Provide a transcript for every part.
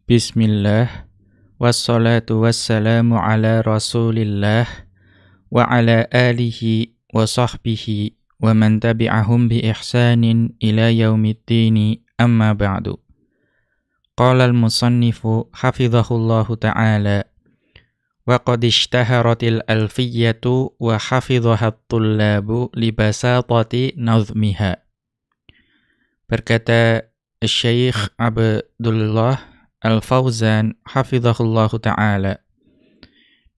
Bismillah, wassalatu wassalamu ala rasulillah, wa ala alihi wa sahbihi, wa man tabi'ahum bi ihsanin ila yaumiddini, amma ba'du. Qala al-musannifu hafidhahullahu ta'ala, wa qad ishtaharatil alfiyatu wa hafidhahat tullabu libasatati nazmiha. Berkata Syekh Abdullah Al-Fauzan hafizahullahu ta'ala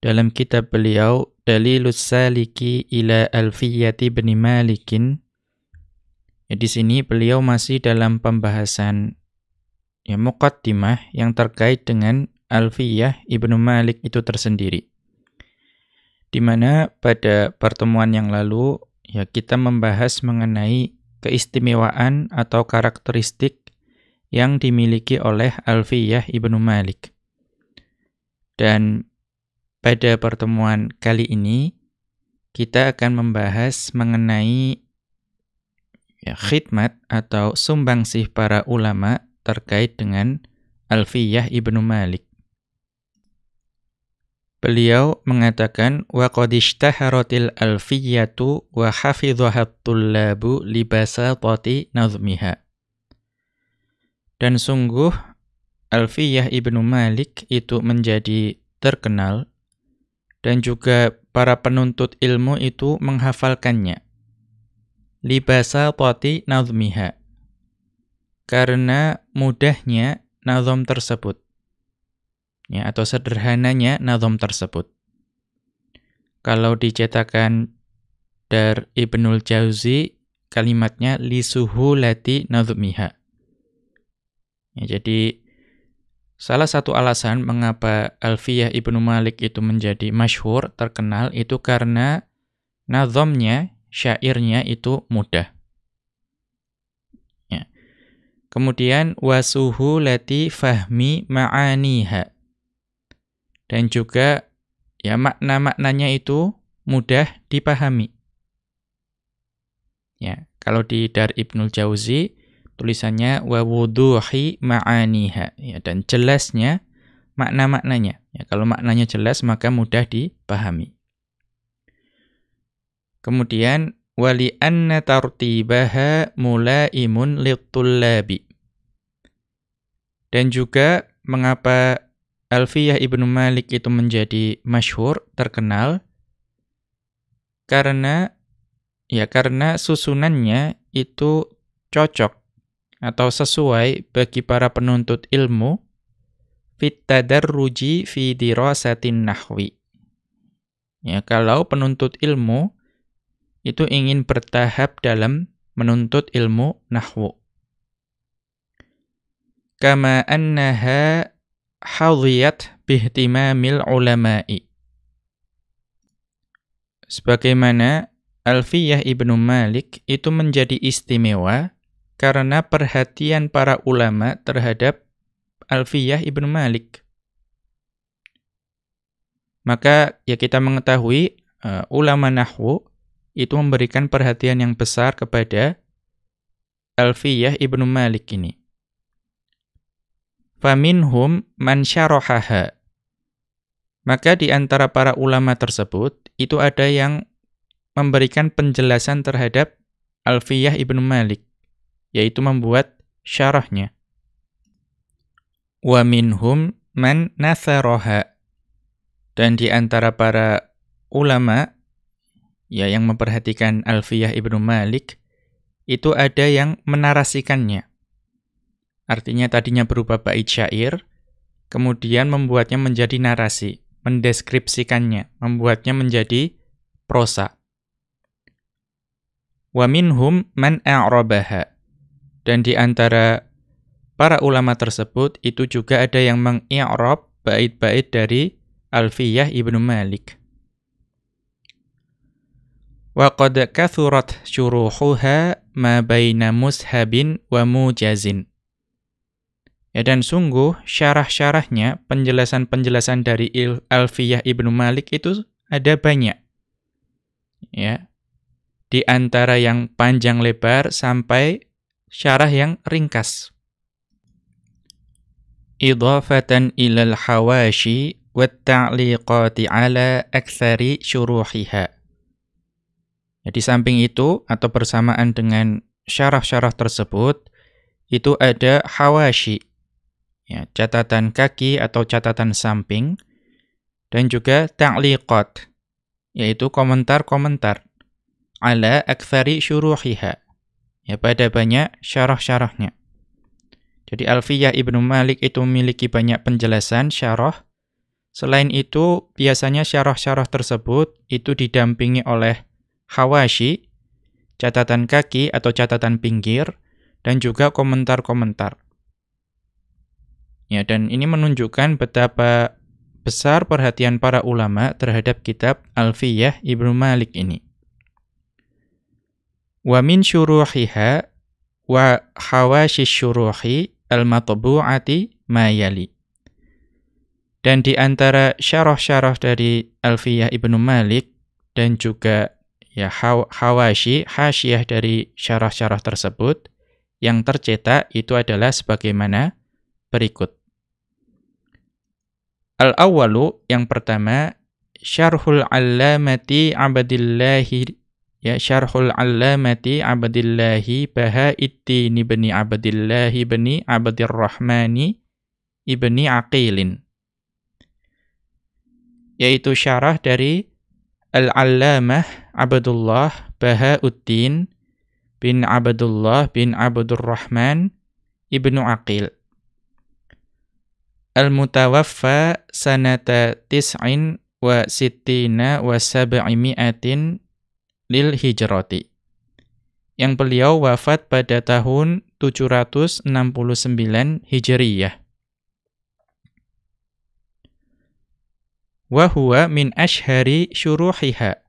dalam kitab beliau Dalilus Saliki ila Alfiyati bin Malikin. Di sini beliau masih dalam pembahasan muqaddimah yang terkait dengan Alfiyah Ibnu Malik itu tersendiri. Di mana pada pertemuan yang lalu kita membahas mengenai keistimewaan atau karakteristik yang dimiliki oleh Alfiyah Ibnu Malik. Dan pada pertemuan kali ini kita akan membahas mengenai khidmat atau sumbangsih para ulama terkait dengan Alfiyah Ibnu Malik. Beliau mengatakan wa qad ishtaharatil alfiyatu wa hafidhahat tullabu libasatati nazmiha. Dan sungguh Alfiyah Ibnu Malik itu menjadi terkenal dan juga para penuntut ilmu itu menghafalkannya. Libasatati nazmiha. Karena mudahnya nazam tersebut. Atau sederhananya nazam tersebut. Kalau dicetakan dari Ibnul Jauzi, kalimatnya lisuhulati nazmiha. Jadi salah satu alasan mengapa Alfiyah Ibnu Malik itu menjadi masyhur, terkenal, itu karena nazamnya, syairnya itu mudah. Kemudian wasuhulati fahmi ma'aniha. Dan juga makna-maknanya itu mudah dipahami. Kalau dari Ibnul Jauzi tulisannya wa wuduhi ma'aniha, dan jelasnya makna-maknanya. Kalau maknanya jelas maka mudah dipahami. Kemudian wali anna tartibaha mulaimun littullabi. Dan juga mengapa Alfiyah Ibnu Malik itu menjadi masyhur, terkenal, karena susunannya itu cocok atau sesuai bagi para penuntut ilmu fit tadarruji fi dirasatin nahwi. Kalau penuntut ilmu itu ingin bertahap dalam menuntut ilmu nahwu. Kama annaha hadhiyat bihtimamil ulama'i. Sebagaimana Alfiyah Ibnu Malik itu menjadi istimewa karena perhatian para ulama terhadap Alfiyah Ibnu Malik. Maka kita mengetahui ulama nahwu itu memberikan perhatian yang besar kepada Alfiyah Ibnu Malik ini. Faminhum man syarahaha. Maka di antara para ulama tersebut itu ada yang memberikan penjelasan terhadap Alfiyah Ibnu Malik, yaitu membuat syarahnya. Wa minhum man natharaha. Dan di antara para ulama yang memperhatikan Alfiyah Ibnu Malik itu ada yang menarasikannya. Artinya tadinya berupa bait syair, kemudian membuatnya menjadi narasi, mendeskripsikannya, membuatnya menjadi prosa. Wa minhum man a'rabaha. Dan di antara para ulama tersebut itu juga ada yang meng-i'rab bait-bait dari Alfiyah Ibnu Malik. Wa qad kathurat syuruhuha ma baina mushabin wa mujazin. Dan sungguh syarah-syarahnya, penjelasan-penjelasan dari Alfiyah Ibnu Malik itu ada banyak. Di antara yang panjang lebar sampai syarah yang ringkas. idhafatan ilal hawashi wat ta'liqati ala aktsari syuruhiha. Ya, di samping itu atau bersamaan dengan syarah-syarah tersebut itu ada hawashi, ya, catatan kaki atau catatan samping, dan juga ta'liqat, yaitu komentar-komentar ala aktsari syuruhiha, ya, pada banyak syarah-syarahnya. Jadi Alfiyah Ibnu Malik itu memiliki banyak penjelasan syarah. Selain itu, biasanya syarah-syarah tersebut itu didampingi oleh hawashi, catatan kaki atau catatan pinggir, dan juga komentar-komentar. Ya, dan ini menunjukkan betapa besar perhatian para ulama terhadap kitab Alfiyah Ibnu Malik ini. Wa min syuruhiha wa hawashi syuruhi al-matbu'ati ma yali. Dan di antara syarah-syarah dari Alfiyah Ibnu Malik dan juga ya hawashi, hasyiyah dari syarah-syarah tersebut yang tercetak itu adalah sebagaimana berikut. Al-awwalu, yang pertama, Syarhul 'Allamati 'Abdillahi, ya, Syarhul 'Allamati 'Abdillahi Bahaiddin ibni Abdillah ibni Abdirrahmani ibni Aqilin, yaitu syarah dari Al-'Allamah Abdullah Bahauddin bin Abdullah bin Abdurrahman ibnu Aqil, al-mutawaffa sanata tis'in wa sittina wa sab'imi'atin lil hijrati, yang beliau wafat pada tahun 769 Hijriyah. Wa huwa min ashhari syuruhiha,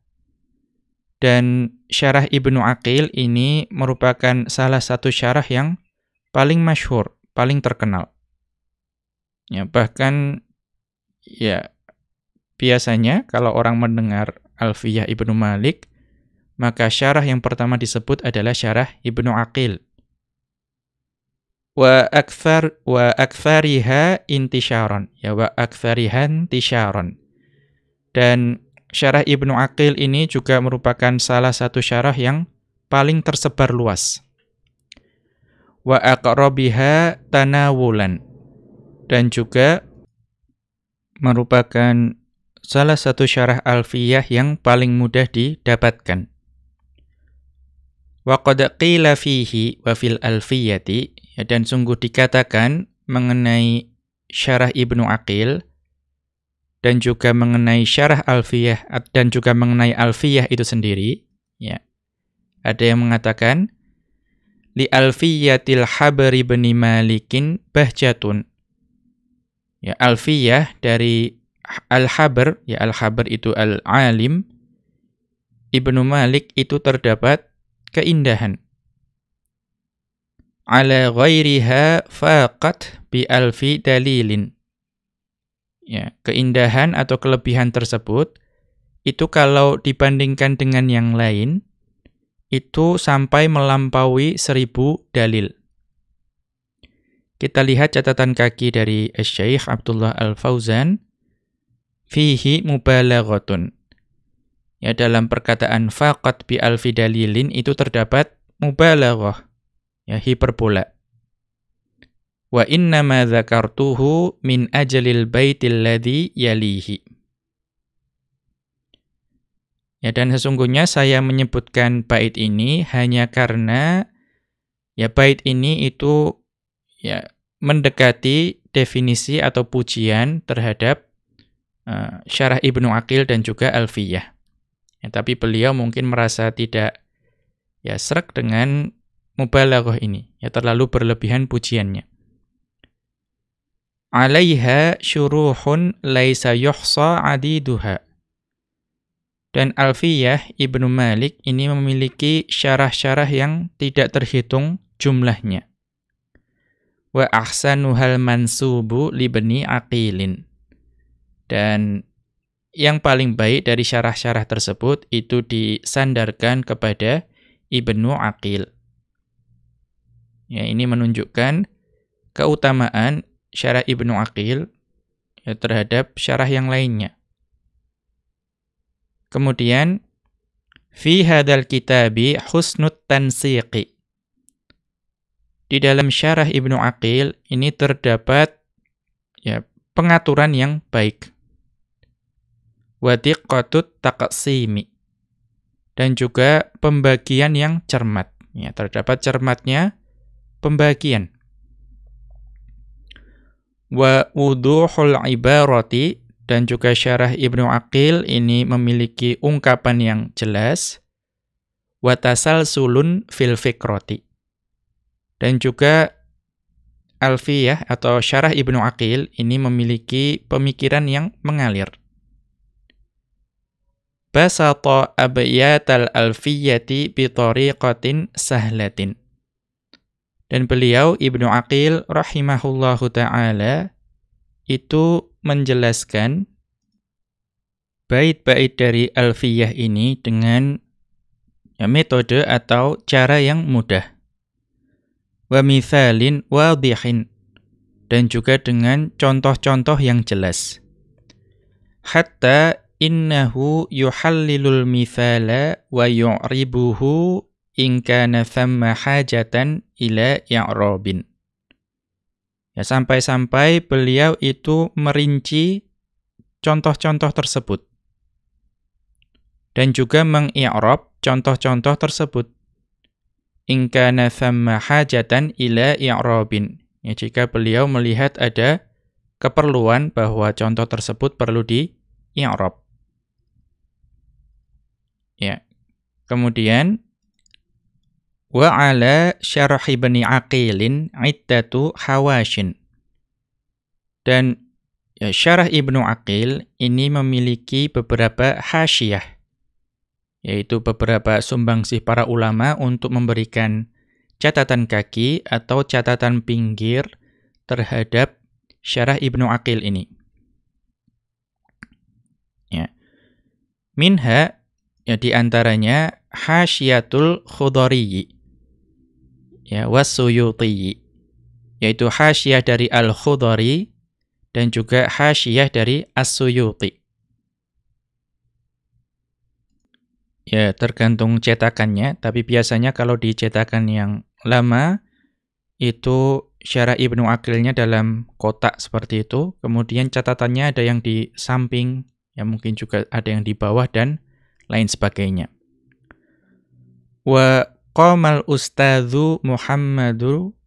dan syarah Ibnu Aqil ini merupakan salah satu syarah yang paling masyhur, paling terkenal. Ya, bahkan ya biasanya kalau orang mendengar Alfiyah Ibnu Malik, maka syarah yang pertama disebut adalah syarah Ibnu Aqil. Wa aktsariha intisyaran, ya, wa aktsariha intisyaran. Dan syarah Ibnu Aqil ini juga merupakan salah satu syarah yang paling tersebar luas. Wa aqrabiha tanawulan, dan juga merupakan salah satu syarah Alfiyah yang paling mudah didapatkan. Wa qad qila fihi wa fil alfiyati, ya, dan sungguh dikatakan mengenai syarah Ibnu Aqil dan juga mengenai syarah Alfiyah dan juga mengenai Alfiyah itu sendiri, ya. Ada yang mengatakan li Alfiyatil Habri bin Malikin bahjatun. Ya, Alfiyah dari Al-Habr, ya, Al-Habr itu al-alim, Ibnu Malik itu terdapat keindahan. Ala ghairiha faqat bi alfi dalilin. Ya, keindahan atau kelebihan tersebut itu kalau dibandingkan dengan yang lain itu sampai melampaui 1000 dalil. Kita lihat catatan kaki dari Syekh Abdullah Al-Fauzan, fihi mubalaghatun. Ya, dalam perkataan faqat bi alfi dalilin itu terdapat mubalaghah, ya, hiperbola. Wa inna ma dzakartuhu min ajlil baitil ladzi yalihi. Ya, dan sesungguhnya saya menyebutkan bait ini hanya karena ya bait ini itu ya mendekati definisi atau pujian terhadap syarah Ibnu Aqil dan juga Alfiyah. Ya, tapi beliau mungkin merasa tidak ya sreg dengan mubalaghah ini, ya terlalu berlebihan pujiannya. Alaiha syuruhun laisa yuhsa adiduha. Dan Alfiyah Ibnu Malik ini memiliki syarah-syarah yang tidak terhitung jumlahnya. Wa ahsanuhal mansubu libni Aqilin. Dan yang paling baik dari syarah-syarah tersebut itu disandarkan kepada Ibnu Aqil. Ya, ini menunjukkan keutamaan syarah Ibnu Aqil ya, terhadap syarah yang lainnya. Kemudian fi hadzal kitabi husnut tansiqi. Di dalam syarah Ibnu Aqil ini terdapat ya pengaturan yang baik. Wa diqqatut taqsimi. Dan juga pembagian yang cermat. Ya, terdapat cermatnya pembagian. Wa wuduhul ibarati, dan juga syarah Ibnu Aqil ini memiliki ungkapan yang jelas. Wa tasalsulun fil fikrati. Dan juga Alfiyah atau syarah Ibnu Aqil ini memiliki pemikiran yang mengalir. Basata abyatal alfiyati bi tariqatin sahlatin. Dan beliau Ibnu Aqil rahimahullahu taala itu menjelaskan bait-bait dari alfiyah ini dengan ya, metode atau cara yang mudah. Wa mithalin wadhihin, dan juga dengan contoh-contoh yang jelas. Hatta innahu yuhallilul mithala wa yu'ribuhu in kana thamma hajatan ila i'rabin. Ya, sampai-sampai beliau itu merinci contoh-contoh tersebut dan juga mengi'rab contoh-contoh tersebut. In kana thamma hajatan ila i'rabin. Ya, jika beliau melihat ada keperluan bahwa contoh tersebut perlu di-i'rab. Ya. Kemudian wa ala syarh Ibnu Aqilin iddatu hawashin. Dan ya, syarah Ibnu Aqil ini memiliki beberapa hasyiyah, yaitu beberapa sumbangsih para ulama untuk memberikan catatan kaki atau catatan pinggir terhadap syarah Ibnu Aqil ini. Ya. Minha, ya, di antaranya hasyiatul Khudari, ya, was-Suyuti, yaitu hasyiyah dari Al-Khudari dan juga hasyiyah dari As-Suyuti. Ya, tergantung cetakannya, tapi biasanya kalau di cetakan yang lama, itu syarah Ibnu Aqilnya dalam kotak seperti itu, kemudian catatannya ada yang di samping, ya mungkin juga ada yang di bawah, dan lain sebagainya. Wa qamal ustadzu Muhammadu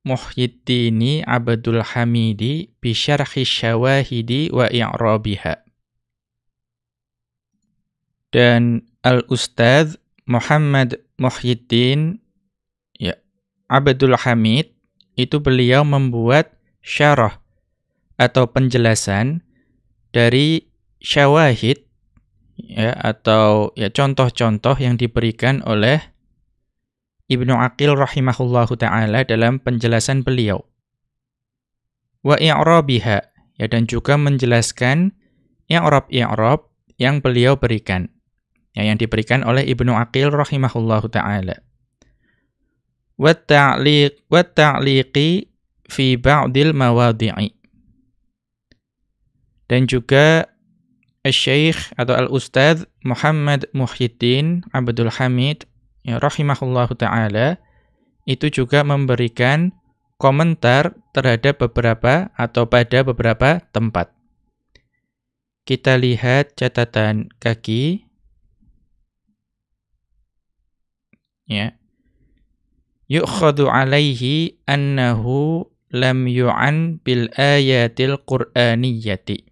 Muhyiddini Abdul Hamidi bi syarhi syawahidi wa i'rabiha. Dan Al-Ustadz Muhammad Muhyiddin ya, Abdul Hamid, itu beliau membuat syarah atau penjelasan dari syawahid, ya, atau ya, contoh-contoh yang diberikan oleh Ibnu Aqil rahimahullahu ta'ala dalam penjelasan beliau. Wa i'rabiha, ya, dan juga menjelaskan i'rab-i'rab yang beliau berikan, ya, yang diberikan oleh Ibnu Aqil rahimahullahu ta'ala. Wa ta'liqi fi ba'dil mawadhi'i. Dan juga Syekh atau Al-Ustadz Muhammad Muhyiddin Abdul Hamid, ya, rahimahullahu ta'ala, itu juga memberikan komentar terhadap beberapa atau pada beberapa tempat. Kita lihat catatan kaki. Ya. Yu'khadhu alaihi annahu lam yu'an bil ayatil qur'aniyyati.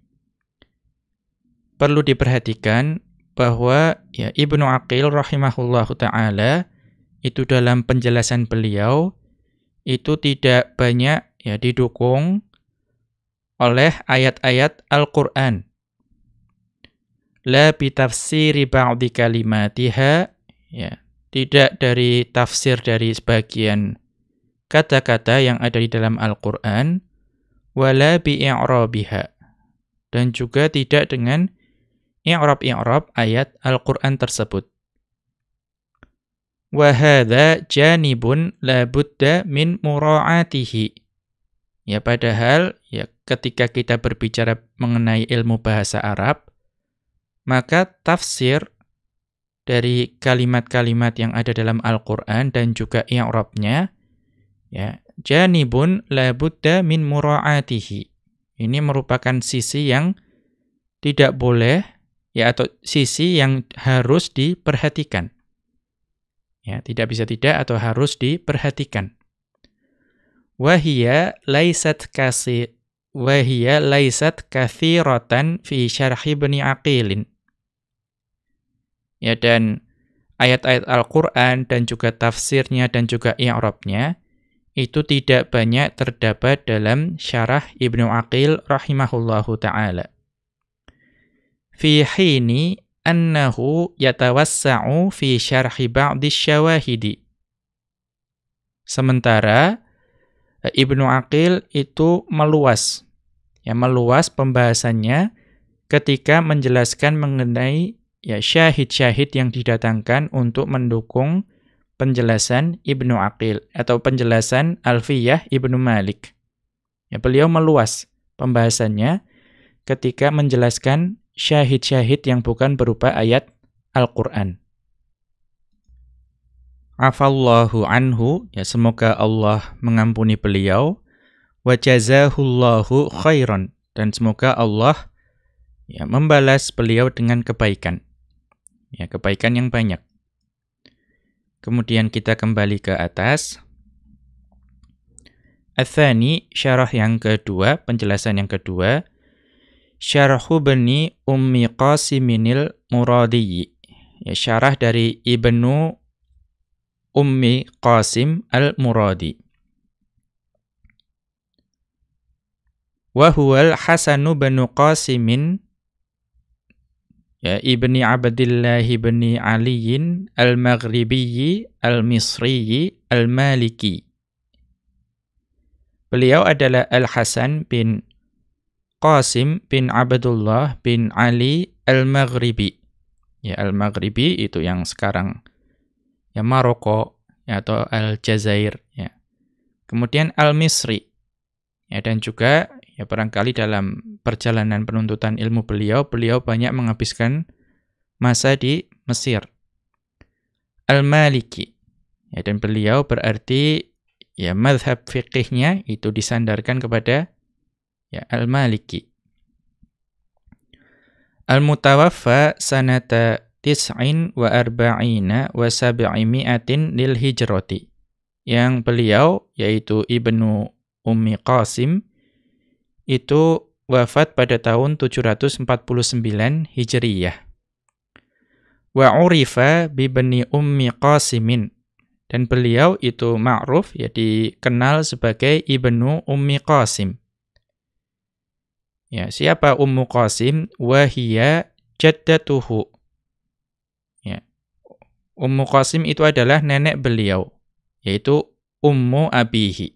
Perlu diperhatikan bahwa ya, Ibnu Aqil rahimahullahu ta'ala itu dalam penjelasan beliau itu tidak banyak ya didukung oleh ayat-ayat Al-Qur'an. La bitafsiri ba'di kalimatiha, ya, tidak dari tafsir dari sebagian kata-kata yang ada di dalam Al-Qur'an, wala bi'i'rabiha, dan juga tidak dengan i'rab-i'rab ayat Al-Qur'an tersebut. Wa hadza janibun la budda min mura'atihi. Ya padahal ya ketika kita berbicara mengenai ilmu bahasa Arab, maka tafsir dari kalimat-kalimat yang ada dalam Al-Qur'an dan juga i'rabnya ya janibun la budda min mura'atihi. Ini merupakan sisi yang tidak boleh ya atau sisi yang harus diperhatikan. Ya, tidak bisa tidak atau harus diperhatikan. Wahiya laysat katsiratan fi syarhi Ibnu Aqilin. Ya, dan ayat-ayat Al-Qur'an dan juga tafsirnya dan juga i'rabnya itu tidak banyak terdapat dalam syarah Ibnu Aqil rahimahullahu ta'ala. Fi hini annahu yatawassa'u fi syarhi ba'di syawahidi. Sementara Ibnu Aqil itu meluas pembahasannya ketika menjelaskan mengenai ya syahid-syahid yang didatangkan untuk mendukung penjelasan Ibnu Aqil atau penjelasan Alfiyah Ibnu Malik. Ya, beliau meluas pembahasannya ketika menjelaskan syahid-syahid yang bukan berupa ayat Al-Qur'an. Afallahu anhu, ya semoga Allah mengampuni beliau, wa jazahullahu khairan, dan semoga Allah ya membalas beliau dengan kebaikan. Ya, kebaikan yang banyak. Kemudian kita kembali ke atas. Ats-tsani, syarah yang kedua, penjelasan yang kedua. Syarhu Ibni Ummi Qasiminil Muradi. Ya, syarah dari Ibnu Ummi Qasim al-Muradi. Wa huwal Hasanu banu Qasimin ya Ibni Abdillah ibni Aliyin al-Maghribiyyi al-Misriyyi al-Maliki. Beliau adalah Al-Hasan bin Qasim bin Abdullah bin Ali al-Maghribi. Ya, al-Maghribi itu yang sekarang ya Maroko ya, atau Aljazair ya. Kemudian al-Misri. Ya, dan juga ya barangkali dalam perjalanan penuntutan ilmu beliau banyak menghabiskan masa di Mesir. Al-Maliki. Ya, dan beliau berarti ya mazhab fiqihnya itu disandarkan kepada ya Al-Maliki. Al-Mutawaffa sanata 49 wa 700 lil hijrati. Yang beliau yaitu Ibnu Ummi Qasim itu wafat pada tahun 749 Hijriyah. Wa urifa bi Ibni Ummi Qasimin, dan beliau itu ma'ruf ya dikenal sebagai Ibnu Ummi Qasim. Ya, siapa Ummu Qasim? Wa hiya jaddatuhu. Ya. Ummu Qasim itu adalah nenek beliau, yaitu Ummu Abihi,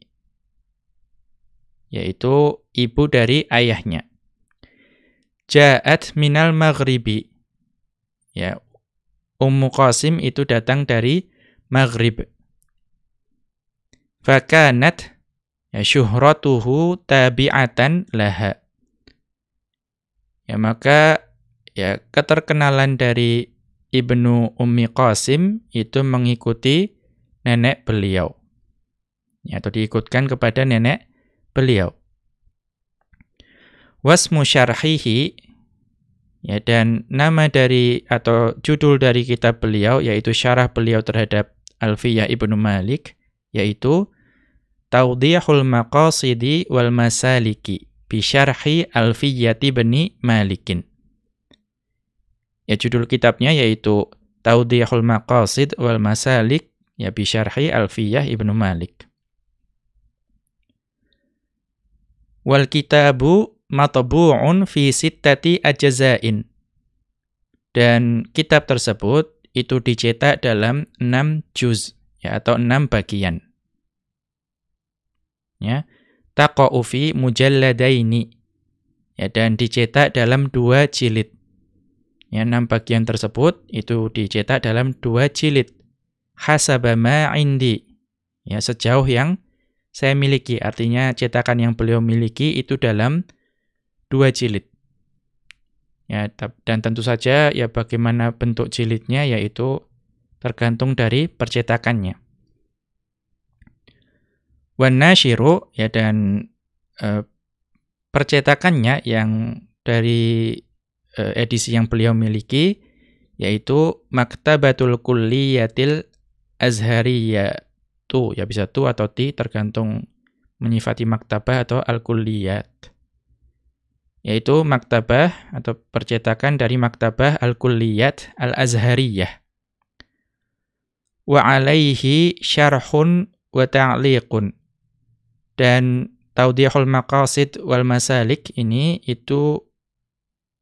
yaitu ibu dari ayahnya. Ja'at minal maghribi. Ya, Ummu Qasim itu datang dari Maghrib. Fakanat ya syuhratuhu tabi'atan laha. Ya, maka ya keterkenalan dari Ibnu Ummi Qasim itu mengikuti nenek beliau. Ya, atau diikutkan kepada nenek beliau. Wasmu syarhihi, ya, dan nama dari atau judul dari kitab beliau yaitu syarah beliau terhadap Alfiyah Ibnu Malik, yaitu Tawdihul Maqasidi wal Masaliki bi syarhi Alfiyyati Ibni Malikin. Ya, judul kitabnya yaitu Tawdihul Maqasid wal Masalik ya bi syarhi Alfiyyah Ibnu Malik. Wal kitabu matbu'un fi sittati ajza'in. Dan kitab tersebut itu dicetak dalam 6 juz ya atau 6 bagian. Ya, taqa'u fi mujalladaini. Ya, dan dicetak dalam 2 jilid. Ya, 6 bagian tersebut itu dicetak dalam 2 jilid. Hasaba ma indi. Ya, sejauh yang saya miliki, artinya cetakan yang beliau miliki itu dalam 2 jilid. Ya, dan tentu saja ya bagaimana bentuk jilidnya yaitu tergantung dari percetakannya. Wan nasyiru ya, dan percetakannya yang dari edisi yang beliau miliki yaitu Maktabatul Kulliyatil Azhariyatu, ya bisa tu atau ti tergantung menyifati maktabah atau al-kulliyat. Yaitu maktabah atau percetakan dari maktabah al-kulliyat al-azhariyah. Wa alaihi syarhun wa ta'liqun. Dan Tawdihul Maqasid wal Masalik ini itu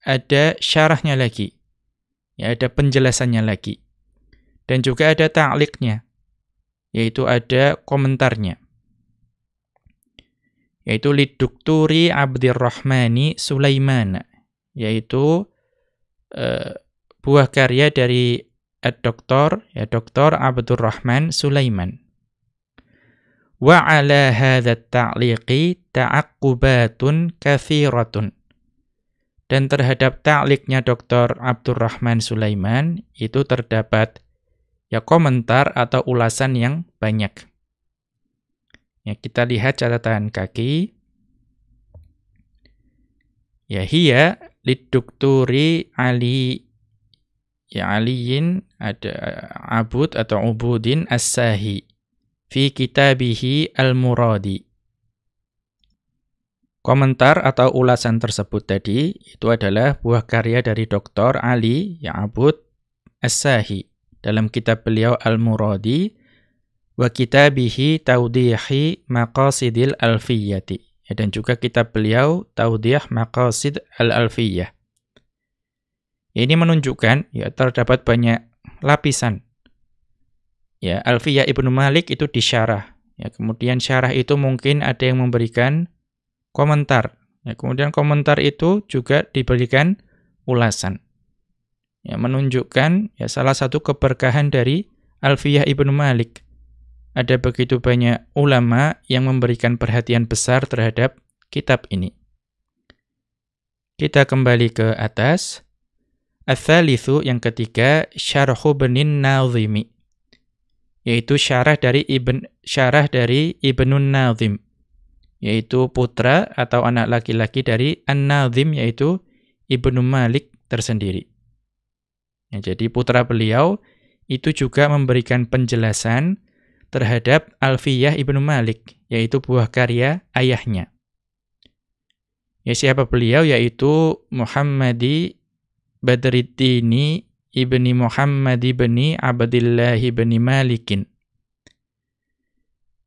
ada syarahnya lagi. Ya, ada penjelasannya lagi. Dan juga ada ta'liqnya, yaitu ada komentarnya. Yaitu Lidukturi Abdirrahmani Sulaiman, yaitu buah karya dari Dr. Abdurrahman Sulaiman. Wa ala hadza ta'liqi ta'aqqubatun katsiratun. Dan terhadap ta'liqnya Dr. Abdurrahman Sulaiman itu terdapat ya komentar atau ulasan yang banyak. Ya, kita lihat catatan kaki. Ya, hiya lidukturi Ali, ya Aliyin, ada Abud atau Ubudin As-Sahi fi kitabihi Al-Muradi. Komentar atau ulasan tersebut tadi itu adalah buah karya dari Dr. Ali Abud As-Sahi dalam kitab beliau Al-Muradi wa kitabihi Tawdihi Maqasidil Alfiyati. Ya, dan juga kitab beliau Tawdih Maqasid Al-Alfiyah. Ini menunjukkan ya terdapat banyak lapisan. Ya, Alfiyah Ibnu Malik itu disyarah. Ya, kemudian syarah itu mungkin ada yang memberikan komentar. Ya, kemudian komentar itu juga diberikan ulasan. Ya, menunjukkan ya salah satu keberkahan dari Alfiyah Ibnu Malik. Ada begitu banyak ulama yang memberikan perhatian besar terhadap kitab ini. Kita kembali ke atas. Ats-tsalitsu, yang ketiga, Syarhu Ibnun Nazimi, yaitu syarah dari Ibnun Nazim, yaitu putra atau anak laki-laki dari An-Nazim, yaitu Ibnu Malik tersendiri. Ya, jadi putra beliau itu juga memberikan penjelasan terhadap Alfiyah Ibnu Malik, yaitu buah karya ayahnya. Ya, siapa beliau? Yaitu Muhammadi Badriddini ibni Muhammad ibni Abdillah ibni Malikin.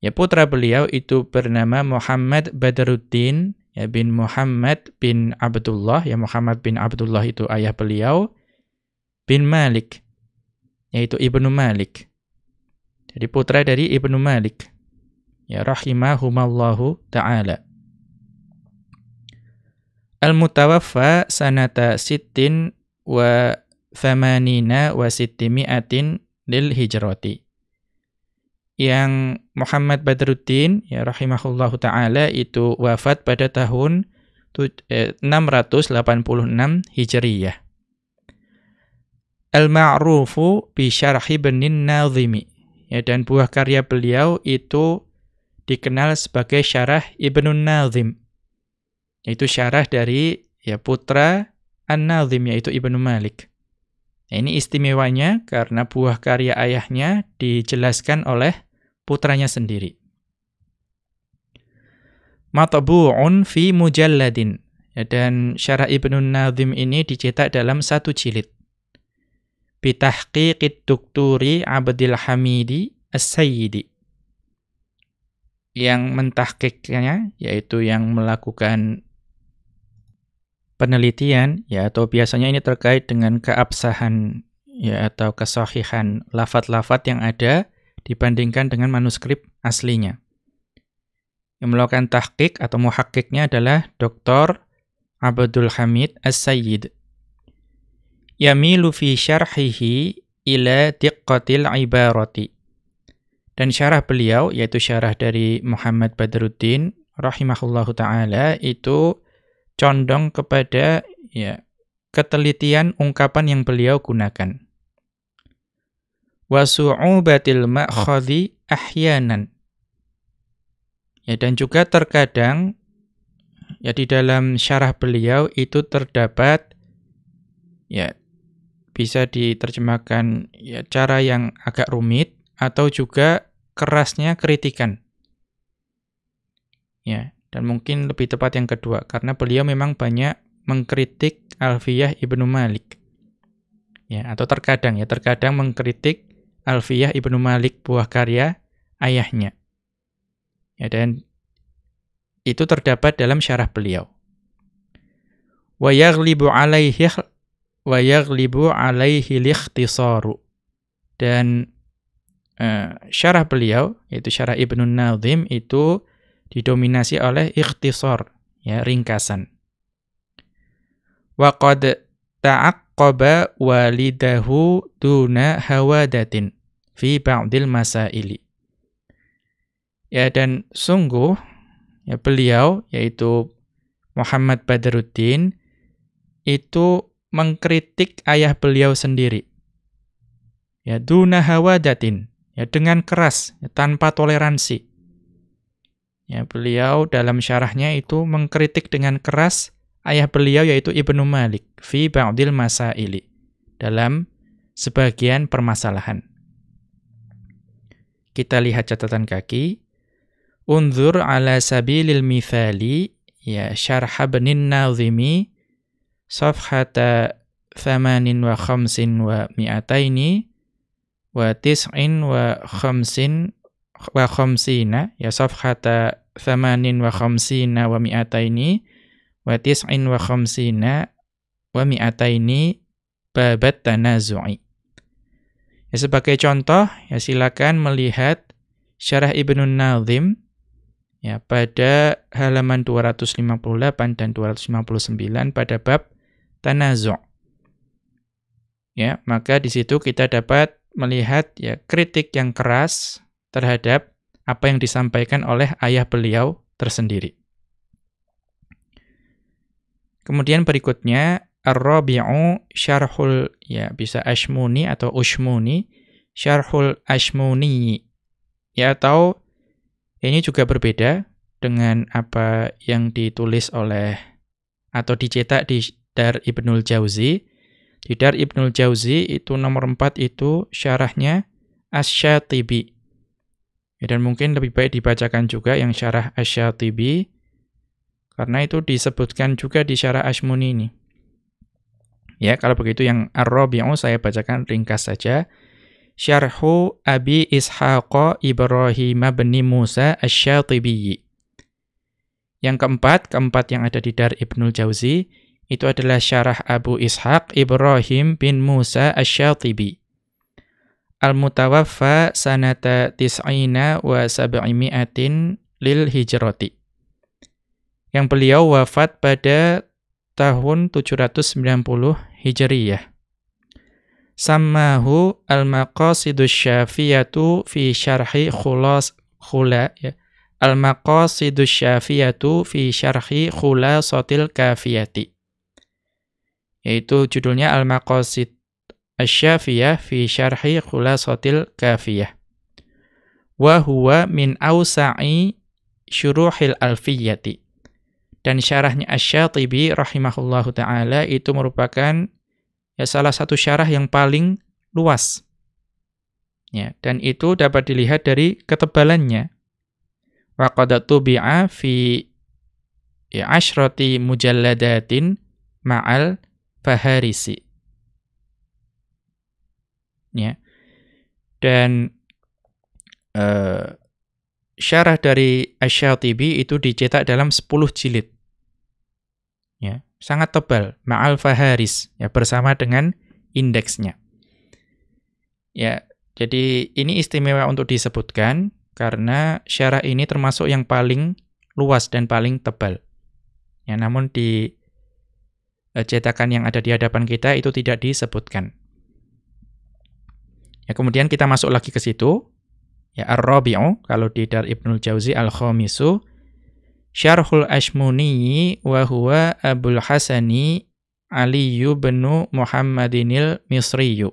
Ya, putra beliau itu bernama Muhammad Badruddin ya, bin Muhammad bin Abdullah. Ya, Muhammad bin Abdullah itu ayah beliau, bin Malik, yaitu Ibnu Malik. Jadi putra dari Ibnu Malik. Ya, rahimahumallahu ta'ala. Al-mutawaffa sanata sittin wa thamanina wa sittimi'atin lil hijrati. Yang Muhammad Badruddin ya rahimahullahu ta'ala itu wafat pada tahun 686 Hijriyah. Al-ma'rufu bi syarhi Ibnun Nazimi. Ya, dan buah karya beliau itu dikenal sebagai syarah Ibnun Nazim. Yaitu syarah dari ya putra An-Nazim, yaitu Ibnu Malik. Nah, ini istimewanya karena buah karya ayahnya dijelaskan oleh putranya sendiri. Matbu'un fi mujalladin. Ya, dan syarah Ibnun Nazim ini dicetak dalam 1 jilid. Bitahqiqid Dukturi Abdil Hamidi As-Sayyidi. Yang mentahqiqnya, yaitu yang melakukan penelitian, ya, atau biasanya ini terkait dengan keabsahan ya, atau kesahihan lafadz-lafadz yang ada dibandingkan dengan manuskrip aslinya. Yang melakukan tahqiq atau muhakkiknya adalah Dr. Abdul Hamid As-Sayyid. Yamilu fi syarhihi ila diqqatil ibarati. Dan syarah beliau, yaitu syarah dari Muhammad Badruddin rahimahullahu taala, itu condong kepada ketelitian ungkapan yang beliau gunakan. Wa su'ubatil ma'khadhi ahyanan. Dan juga terkadang di dalam syarah beliau itu terdapat bisa diterjemahkan cara yang agak rumit atau juga kerasnya kritikan. Dan mungkin lebih tepat yang kedua karena beliau memang banyak mengkritik Alfiyah Ibnu Malik. Atau terkadang mengkritik Alfiyah Ibnu Malik, buah karya ayahnya. Dan itu terdapat dalam syarah beliau. Wa yaghlibu alaihi likhtisaru. Dan syarah beliau, yaitu syarah Ibnu Nazim, itu didominasi oleh ikhtisar, ringkasan. Wa qad ta'aqqaba walidahu duna hawadatin fi ba'dil masaili. Dan sungguh beliau, yaitu Muhammad Badruddin, itu mengkritik ayah beliau sendiri. Duna hawadatin, dengan keras, tanpa toleransi. Beliau dalam syarahnya itu mengkritik dengan keras ayah beliau, yaitu Ibnu Malik, fi ba'dil masaili, dalam sebagian permasalahan. Kita lihat catatan kaki. Unzur ala sabilil mithali syarh Ibnin Nazimi safhata 58 wa mi'ataini wa tis'in wa khamsina safhata 58 wa mi'ataini wa tis'in wa khamsina wa mi'ataini babat tanazu'i. Sebagai contoh, silakan melihat syarah Ibnu Nazim pada halaman 258 dan 259 pada bab tanazu'. Maka di situ kita dapat melihat kritik yang keras terhadap apa yang disampaikan oleh ayah beliau tersendiri. Kemudian berikutnya Ar-Rabi'u syarhul bisa Ashmuni atau Ushmuni, syarhul Ashmuni. Atau ini juga berbeda dengan apa yang ditulis oleh atau dicetak di Dar Ibnul Jauzi. Di Dar Ibnul Jauzi itu nomor 4 itu syarahnya Asy-Syatibi. Dan mungkin lebih baik dibacakan juga yang syarah Asy-Syatibi karena itu disebutkan juga di syarah Ashmuni ini. Kalau begitu yang Ar-Rabi'u saya bacakan ringkas saja. Syarhu Abi Ishaq Ibrahim bin Musa Asy-Syatibi. Yang keempat yang ada di Dar Ibnul Jauzi itu adalah syarah Abu Ishaq Ibrahim bin Musa Asy-Syatibi. Al-mutawaffa sanata tis'ina wa sab'imi'atin lil hijrati. Yang beliau wafat pada tahun 790 Hijriyah. Sammahu al-maqasidus syafiyatu fi syarhi al-maqasidus syafiyatu fi syarhi khulasatil kafiyati. Yaitu judulnya al-maqasid asy-syafiyah fi syarhi khulasatil kafiyah. Wa huwa min awsa'i syuruhil alfiyati. Dan syarahnya Asy-Syatibi rahimahullahu ta'ala itu merupakan salah satu syarah yang paling luas. Dan itu dapat dilihat dari ketebalannya. Wa qad tubi'a fi asyrati mujalladatin ma'al faharisi. Dan syarah dari Asy-Syatibi itu dicetak dalam 10 jilid. Sangat tebal, ma'al faharis, bersama dengan indeksnya. Jadi ini istimewa untuk disebutkan karena syarah ini termasuk yang paling luas dan paling tebal. Namun di cetakan yang ada di hadapan kita itu tidak disebutkan. Kemudian kita masuk lagi ke situ. Ya, ar-rabi'u, kalau di Dar Ibnul Jauzi al-khamisu, Syarhul Ashmuni wa huwa Abul Hasani Aliyu bin Muhammadinil Misriyu.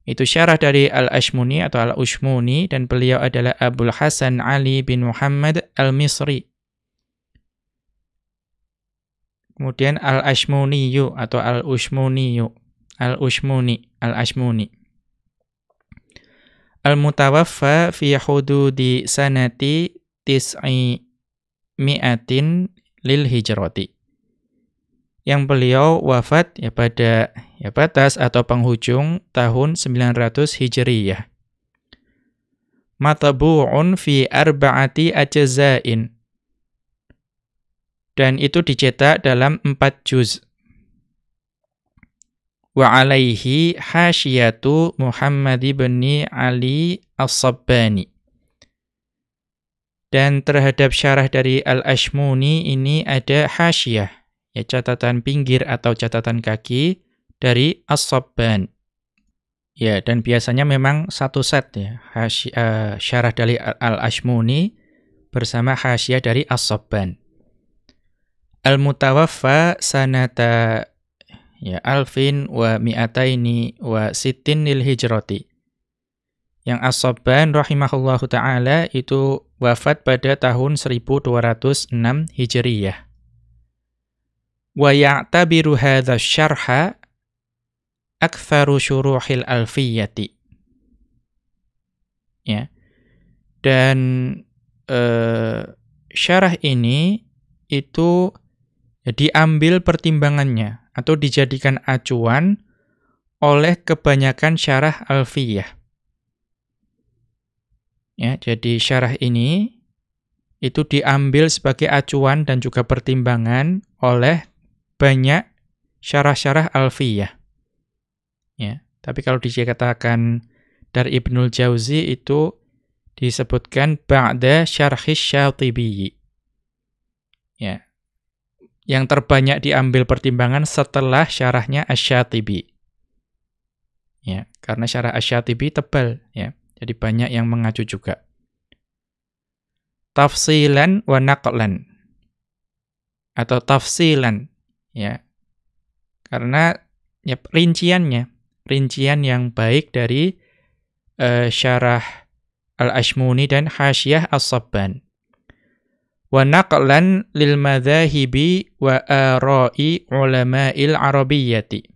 Itu syarah dari Al-Ashmuni atau Al-Ushmuni, dan beliau adalah Abul Hasan Ali bin Muhammad Al-Misri. Kemudian Al-Ashmuniyu atau Al-Ushmuniyu. Al-Ushmuni, Al-Ashmuni. Al-mutawaffa fi hududi sanati tis'i mi'atin lil hijrati. Yang beliau wafat pada batas atau penghujung tahun 900 Hijriyah. Matbu'un fi arba'ati ajza'in. Dan itu dicetak dalam 4 juz. Wa alaihi hasyiyatu Muhammad ibn Ali As-Sabbani. Dan terhadap syarah dari Al-Ashmuni ini ada hasyiyah, ya catatan pinggir atau catatan kaki dari As-Sabban. Ya, dan biasanya memang satu set ya, syarah dari Al-Ashmuni bersama hasyiyah dari As-Sabban. Al-mutawaffa sanata alfin wa mi'ataini wa sittin lil hijrati. Yang As-Sabban rahimahullahu ta'ala itu wafat pada tahun 1206 Hijriyah. Wa ya'tabiru hadha syarha aktsaru syuruhil alfiyati. Ya. Dan syarah ini itu diambil pertimbangannya atau dijadikan acuan oleh kebanyakan syarah alfiyah. Ya, jadi syarah ini itu diambil sebagai acuan dan juga pertimbangan oleh banyak syarah-syarah alfiyah. Ya, tapi kalau dikatakan dari Ibnul Jauzi itu disebutkan ba'da syarhis Syatibiyyi. Ya. Yang terbanyak diambil pertimbangan setelah syarahnya Asy-Syatibi. Ya, karena syarah Asy-Syatibi tebal ya. Jadi banyak yang mengacu juga. Tafsilan wa naqlan. Atau tafsilan ya. Karena ya rincian yang baik dari syarah Al-Ashmuni dan hasyiyah As-Sabban. Wa naqlan lil madzahibi wa ara'i ulama'il arabiyyati.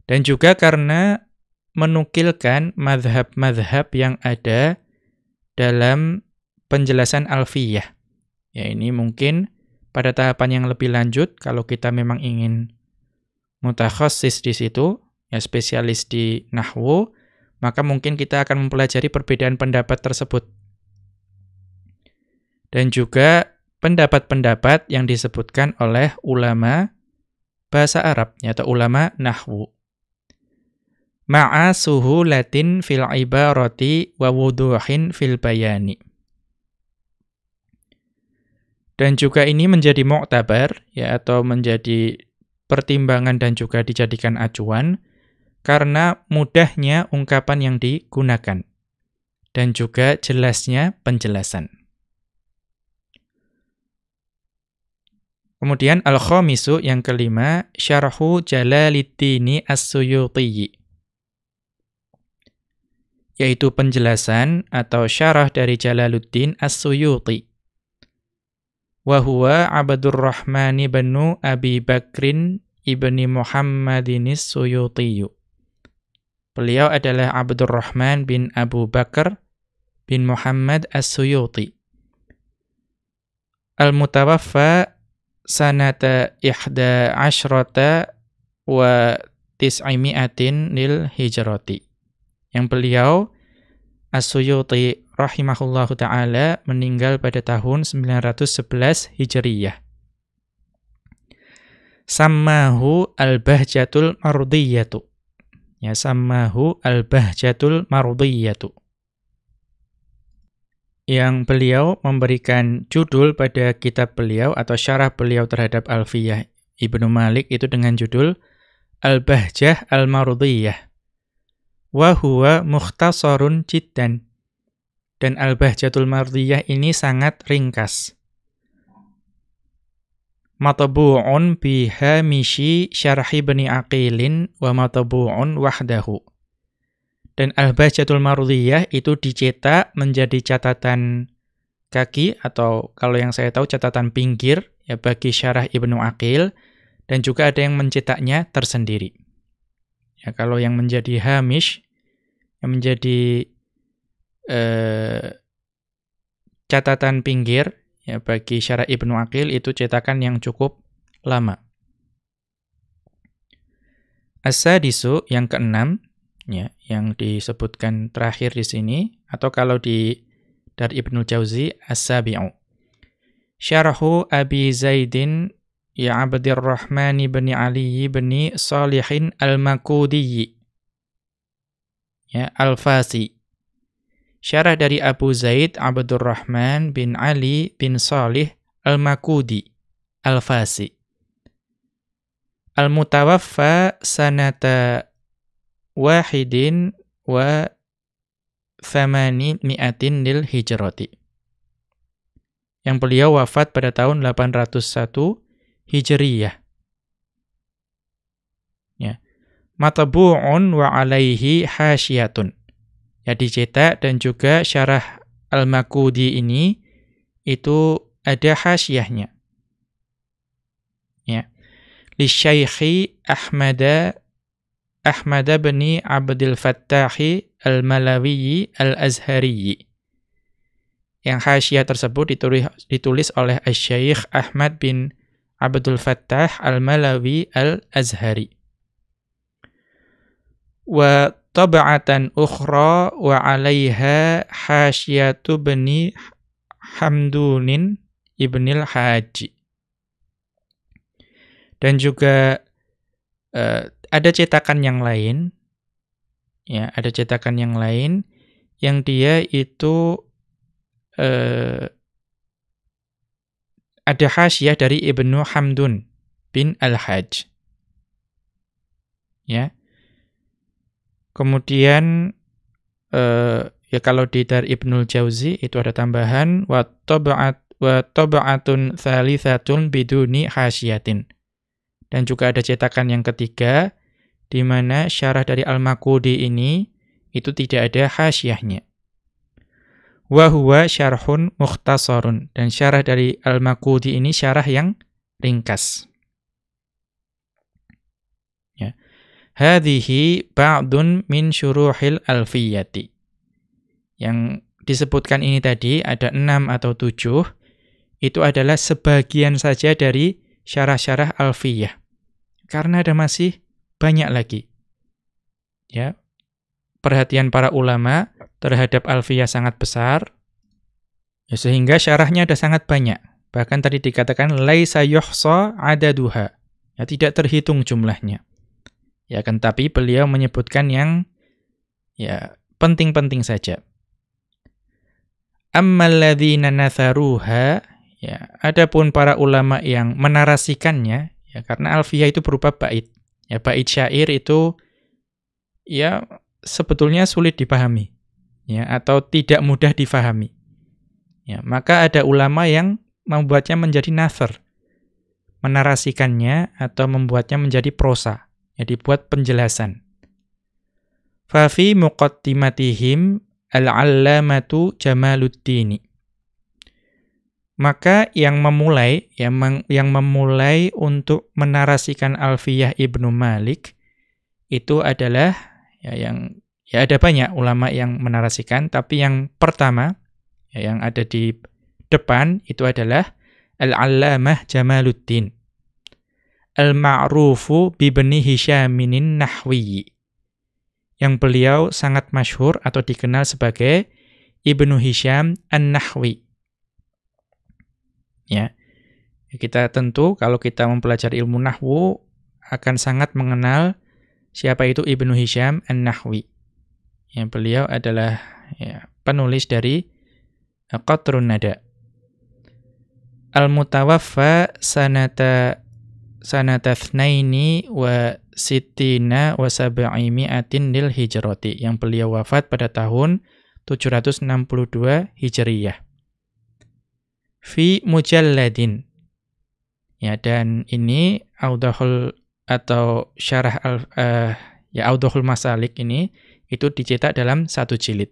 Dan juga karena menukilkan mazhab-mazhab yang ada dalam penjelasan alfiyah. Ya, ini mungkin pada tahapan yang lebih lanjut kalau kita memang ingin mutakhassis di situ, ya spesialis di nahwu, maka mungkin kita akan mempelajari perbedaan pendapat tersebut. Dan juga pendapat-pendapat yang disebutkan oleh ulama bahasa Arab, yaitu ulama nahwu. Ma'a suhulatin fil ibarati wa wuduhin fil bayani. Dan juga ini menjadi mu'tabar, ya, atau menjadi pertimbangan dan juga dijadikan acuan, karena mudahnya ungkapan yang digunakan, dan juga jelasnya penjelasan. Kemudian al-khamisu yang kelima, syarhu Jalaliddin As-Suyuti. Yaitu penjelasan atau syarah dari Jalaluddin As-Suyuti. Wa huwa Abdurrahman ibn Abi Bakrin ibni Muhammadin As-Suyuti. Beliau adalah Abdurrahman bin Abu Bakar bin Muhammad As-Suyuti. Al-mutawaffa sanata 11 wa 900 lil hijrati. Yang beliau As-Suyuti rahimahullahu ta'ala meninggal pada tahun 911 Hijriyah. Sammahu al-bahjatul mardiyatu. Ya, sammahu al-bahjatul mardiyatu. Yang beliau memberikan judul pada kitab beliau atau syarah beliau terhadap Alfiyah Ibnu Malik itu dengan judul Al-Bahjah Al-Mardiyah. wa huwa mukhtasarun jiddan. Dan Al-Bahjatul Mardiyah ini sangat ringkas. Matbu'un biha mishi syarhi Ibni Aqilin wa matbu'un wahdahu. Dan Al-Bahjatul Mardiyah itu dicetak menjadi catatan kaki, atau kalau yang saya tahu catatan pinggir, ya bagi syarah Ibnu Aqil, dan juga ada yang mencetaknya tersendiri. Ya, kalau yang menjadi hamish, yang menjadi catatan pinggir, ya bagi syarah Ibnu Aqil itu cetakan yang cukup lama. As-sadisu, yang keenam, ya, yang disebutkan terakhir di sini, atau kalau dari Ibnu Jauzi, as-sabi'u. Syarhu Abi Zaidin ya Abdurrahman bin Ali bin Salihin al-Makudi, ya, al-Fasi. Syarah dari Abu Zaid Abdurrahman bin Ali bin Salih al-Makudi, al-Fasi. Al-mutawaffa sanata wahidin wa thamani mi'atin lil hijrati. Yang beliau wafat pada tahun 801 Hijriyah. Ya. Matbu'un wa alaihi hasyatun. Ya, dicetak dan juga syarah Al-Makudi ini itu ada hasyahnya. Ya. Li Syaikhi Ahmad bin Abdul Fattah Al-Malawi Al-Azhari. Yang hasyah tersebut ditulis oleh Asy-Syaikh Ahmad bin Abdul Fattah Al-Malawi Al-Azhari. Wa tab'atan ukhra wa 'alaiha hasyatu bani Hamdunin ibnil Haji. Dan juga ada cetakan yang lain, ya, ada cetakan yang lain yang dia itu ada hasyah dari Ibnu Hamdun bin Al-Hajj. Ya. Kemudian ya kalau dari Ibnul Jauzi itu ada tambahan wa tab'atun tsalitsatul biduni hasyiatin. Dan juga ada cetakan yang ketiga di mana syarah dari Al-Makudi ini itu tidak ada hasyahnya. Wa huwa syarhun mukhtasarun, dan syarah dari Al-Makudi ini syarah yang ringkas. Ya. Hadhihi ba'dun min syuruhil alfiyati. Yang disebutkan ini tadi ada 6 atau 7, itu adalah sebagian saja dari syarah-syarah alfiyah. Karena ada masih banyak lagi. Ya. Perhatian para ulama terhadap alfiyah sangat besar, ya, sehingga syarahnya ada sangat banyak. Bahkan tadi dikatakan laisa yuhsa adaduha, ya, tidak terhitung jumlahnya. Ya kan, tapi beliau menyebutkan yang ya penting-penting saja. Ammal ladzina natharuha, ya, adapun para ulama yang menarasikannya, ya, karena alfiyah itu berupa bait. Ya, bait syair itu ya sebetulnya sulit dipahami, ya, atau tidak mudah difahami. Ya, maka ada ulama yang membuatnya menjadi nathar, menarasikannya atau membuatnya menjadi prosa, ya, dibuat penjelasan. Fa fi muqaddimatihim al-'allamatu Jamaluddin. Maka yang memulai untuk menarasikan Alfiyah Ibnu Malik itu adalah ada banyak ulama yang menarasikan, tapi yang pertama yang ada di depan itu adalah Al-'Allamah Jamaluddin Al-Ma'rufu bibni Hisyamin Nahwi, yang beliau sangat masyhur atau dikenal sebagai Ibnu Hisyam An-Nahwi. Ya. Kita tentu kalau kita mempelajari ilmu nahwu akan sangat mengenal siapa itu Ibnu Hisyam An-Nahwi. Yang beliau adalah penulis dari Qatrun Nada. Al-mutawaffa sanata sanata tsnaini wa sittina wa sab'imi'atin lil hijrati, yang beliau wafat pada tahun 762 Hijriyah. Fi mujalladin. Ya, dan ini Audahul atau syarah Audahul Masalik ini itu dicetak dalam 1 jilid.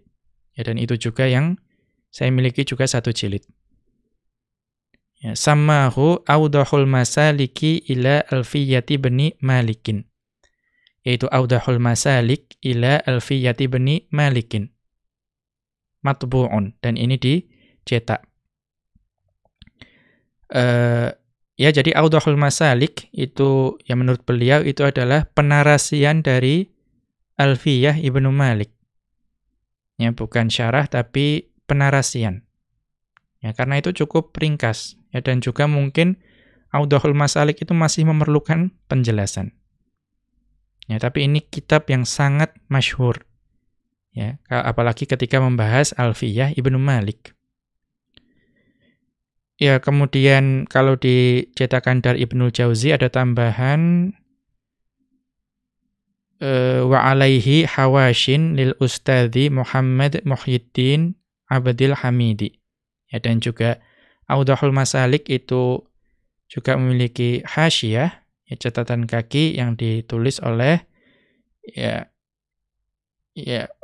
Ya, dan itu juga yang saya miliki juga 1 jilid. Ya, sammahu Audahul Masaliki ila Alfiyati bani Malikin. Yaitu Audahul Masalik ila Alfiyati bani Malikin. Matbu'un, dan ini dicetak. Ya, jadi Audahul Masalik itu yang menurut beliau itu adalah penarasian dari Alfiyah Ibnu Malik. Ya, bukan syarah tapi penarasian. Ya, karena itu cukup ringkas. Ya, dan juga mungkin Audahul Masalik itu masih memerlukan penjelasan. Ya, tapi ini kitab yang sangat masyhur. Ya, apalagi ketika membahas Alfiyah Ibnu Malik. Ya, kemudian kalau dicetakan dari Ibnul Jauzi ada tambahan wa alaihi hawashin lil ustadzi Muhammad Muhyiddin Abdil Hamidi. Ya, dan juga Audahul Masalik itu juga memiliki hasyiyah, ya, catatan kaki yang ditulis oleh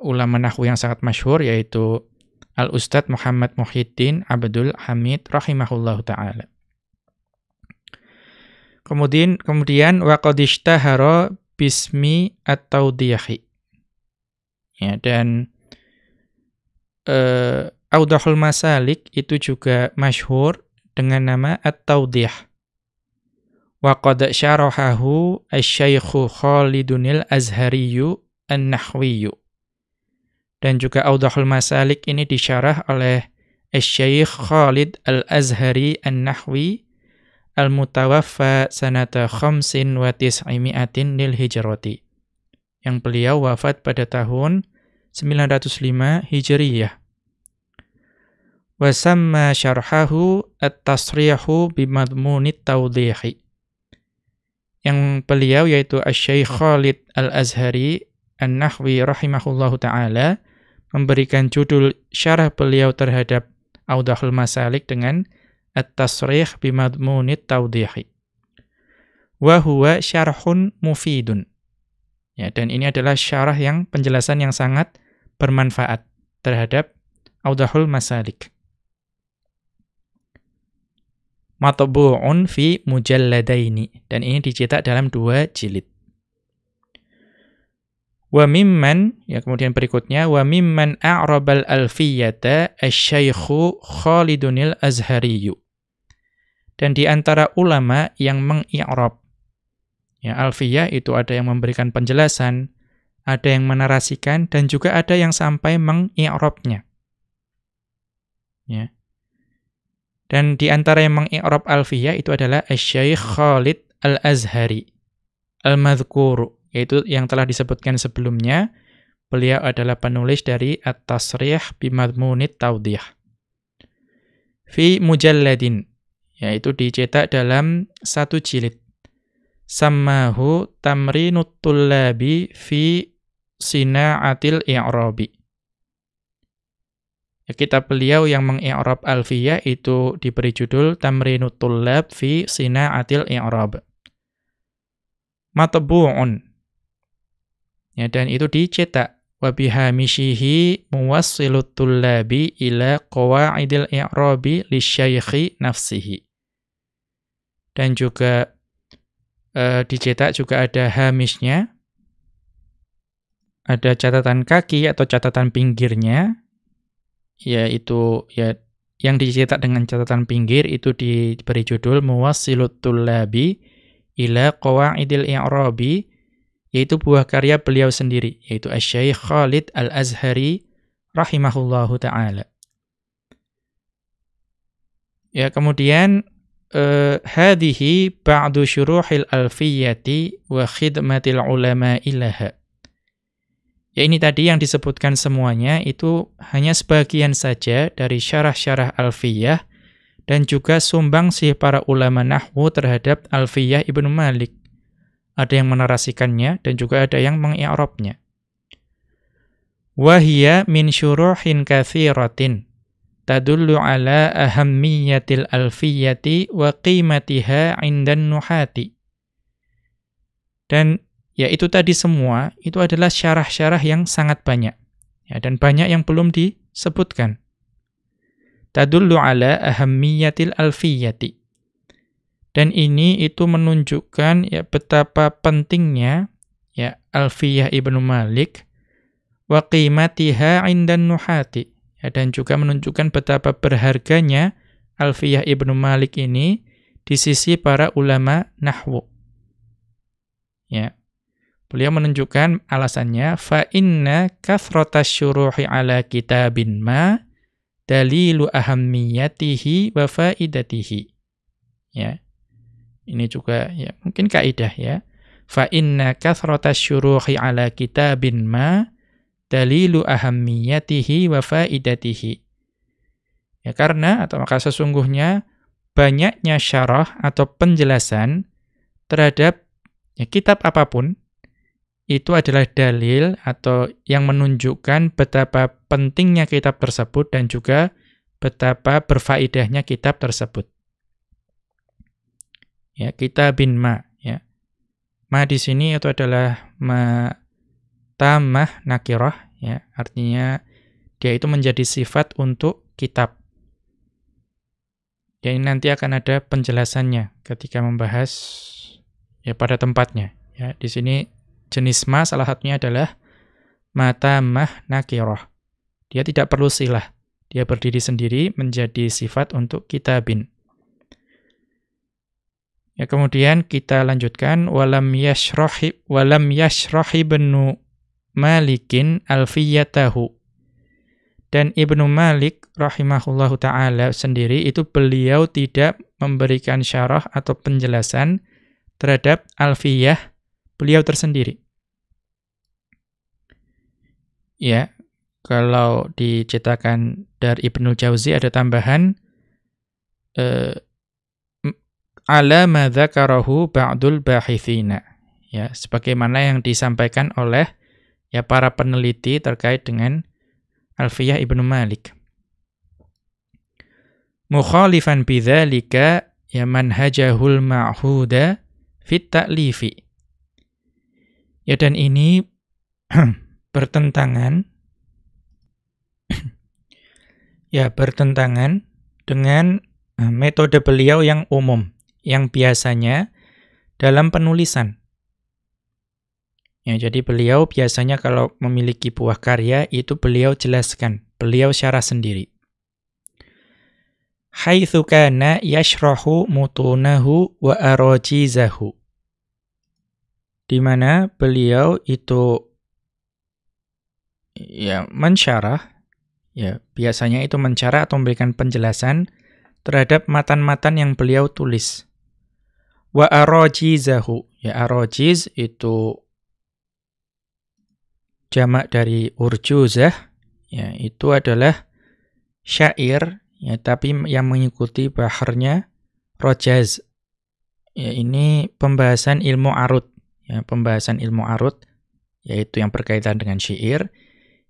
ulama nahwu yang sangat masyhur, yaitu Al-Ustadz Muhammad Muhyiddin Abdul Hamid rahimahullahu ta'ala. Kemudian wa qad ishtahara bismi at-tawdihi. Ya, dan Audahul Masalik itu juga masyhur dengan nama At-Tawdih. Wa qad syarahahu asy-Syaikh Khalidunil Azhariyu An-Nahwiyu. Dan juga Audahul Masalik ini disyarah oleh Asy-Syaikh Khalid Al-Azhari An-Nahwi al-mutawaffa sanata 95 lil hijrati. Yang beliau wafat pada tahun 905 Hijriyah. Wa samma syarhahu at-tasrihu bimadmunit tawdihi. Yang beliau yaitu Asy-Syaikh Khalid Al-Azhari An-Nahwi rahimahullahu ta'ala memberikan judul syarah beliau terhadap Audahul Masalik dengan at-tasrih bimadmunit tawdihi. Wa huwa syarhun mufidun. Ya, dan ini adalah syarah yang penjelasan yang sangat bermanfaat terhadap Audahul Masalik. Matbu'un fi mujalladaini, dan ini dicetak dalam 2 jilid. Wa mimman, ya kemudian berikutnya, wa mimman a'rabal alfiyata asy-Syaikh Khalidunil Azhariyu. Dan di antara ulama yang mengi'rab, ya, alfiyah itu ada yang memberikan penjelasan, ada yang menarasikan, dan juga ada yang sampai mengi'rabnya. Ya. Dan di antara yang mengi'rab alfiyah itu adalah Asy-Syaikh Khalid Al-Azhari Al-Madhkuru, yaitu yang telah disebutkan sebelumnya. Beliau adalah penulis dari At-Tasrih bimadmunit tawdih. Fi mujalladin, yaitu dicetak dalam 1 jilid. Sammahu tamrinut tullabi fi sina'atil i'rabi. Ya, kitab beliau yang mengi'rab alfiyah itu diberi judul Tamrinut Tullab fi Sina'atil I'rab. Matbu'un. Ya, dan itu dicetak. Wa bihamishihi muwassilut tullabi ila qawaidil i'rabi lisyaikhi nafsihi. Dan juga dicetak juga ada hamisnya. Ada catatan kaki atau catatan pinggirnya. Yaitu yang dicetak dengan catatan pinggir itu diberi judul Muwassilut Tullabi ila Qawaidil I'rabi, yaitu buah karya beliau sendiri, yaitu Asy-Syaikh Khalid Al-Azhari rahimahullahu ta'ala. Ya, kemudian hadhihi ba'du syuruhil alfiyati wa khidmatil ulama ilaha. Ya, ini tadi yang disebutkan semuanya itu hanya sebagian saja dari syarah-syarah alfiyah dan juga sumbangsih para ulama nahwu terhadap Alfiyah Ibnu Malik. Ada yang menarasikannya dan juga ada yang mengi'rabnya. Wa hiya min syuruhin katsiratin tadullu ala ahammiyatil alfiyati wa qimatiha 'indan nuhati. Dan ya itu tadi semua, itu adalah syarah-syarah yang sangat banyak. Ya, dan banyak yang belum disebutkan. Tadullu ala ahammiyatil alfiyati. Dan ini itu menunjukkan ya betapa pentingnya ya Alfiyah Ibnu Malik wa qimatiha 'indan nuhati. Ya, dan juga menunjukkan betapa berharganya Alfiyah Ibnu Malik ini di sisi para ulama nahwu. Ya. Beliau menunjukkan alasannya fa inna kathratasy syuruhi ala kitabin ma dalilu ahammiyatihi wa faidatihi. Ya. Ini juga ya mungkin kaidah ya. Fa inna kathratasy syuruhi ala kitabin ma dalilu ahammiyatihi wa faidatihi. Ya karena atau maka sesungguhnya banyaknya syarah atau penjelasan terhadap ya kitab apapun itu adalah dalil atau yang menunjukkan betapa pentingnya kitab tersebut dan juga betapa berfaedahnya kitab tersebut. Ya, kitabin ma, ya. Ma di sini itu adalah ma tamah nakirah, ya. Artinya dia itu menjadi sifat untuk kitab. Ya, ini nanti akan ada penjelasannya ketika membahas ya pada tempatnya. Ya, di sini jenis ma salah satunya adalah matamah nakirah. Dia tidak perlu silah. Dia berdiri sendiri menjadi sifat untuk kitabin. Ya kemudian kita lanjutkan walam yashrahi Ibnu Malikin alfiyatahu. Dan Ibnu Malik rahimahullahu taala sendiri itu beliau tidak memberikan syarah atau penjelasan terhadap alfiyah beliau tersendiri. Ya, kalau dicetakan dari Ibnu Jauzi ada tambahan ala ma dzakarahu ba'dul bahithina. Ya, sebagaimana yang disampaikan oleh ya para peneliti terkait dengan Alfiyah Ibnu Malik. Mukhalifan bidzalika ya manhajahul ma'huda fit ta'lifi. Ya dan ini bertentangan dengan metode beliau yang umum, yang biasanya dalam penulisan. Ya, jadi beliau biasanya kalau memiliki buah karya itu beliau jelaskan, beliau syarah sendiri. Haitsu kana yashrahu mutunahu wa arajizahu. Di mana beliau itu ya mensyarah, ya biasanya itu mensyarah atau memberikan penjelasan terhadap matan-matan yang beliau tulis. Wa arajizahu, ya arajiz itu jamak dari urjuzah, ya itu adalah syair, ya tapi yang mengikuti baharnya rojaz. Ya ini pembahasan ilmu arud. Ya, pembahasan ilmu arud, yaitu yang berkaitan dengan syair.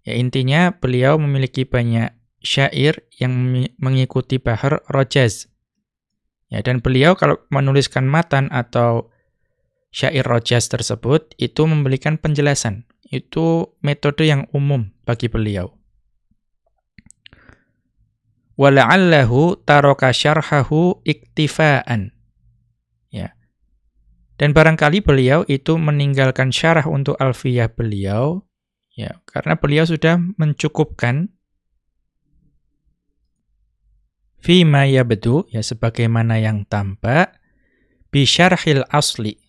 Ya, intinya beliau memiliki banyak syair yang mengikuti bahar rojaz. Ya, dan beliau kalau menuliskan matan atau syair rojaz tersebut, itu memberikan penjelasan. Itu metode yang umum bagi beliau. Wala'allahu taraka syarhahu iktifaan. Ya. Dan barangkali beliau itu meninggalkan syarah untuk alfiyah beliau, ya, karena beliau sudah mencukupkan fima yabdu, ya sebagaimana yang tampak, bi syarhil asli.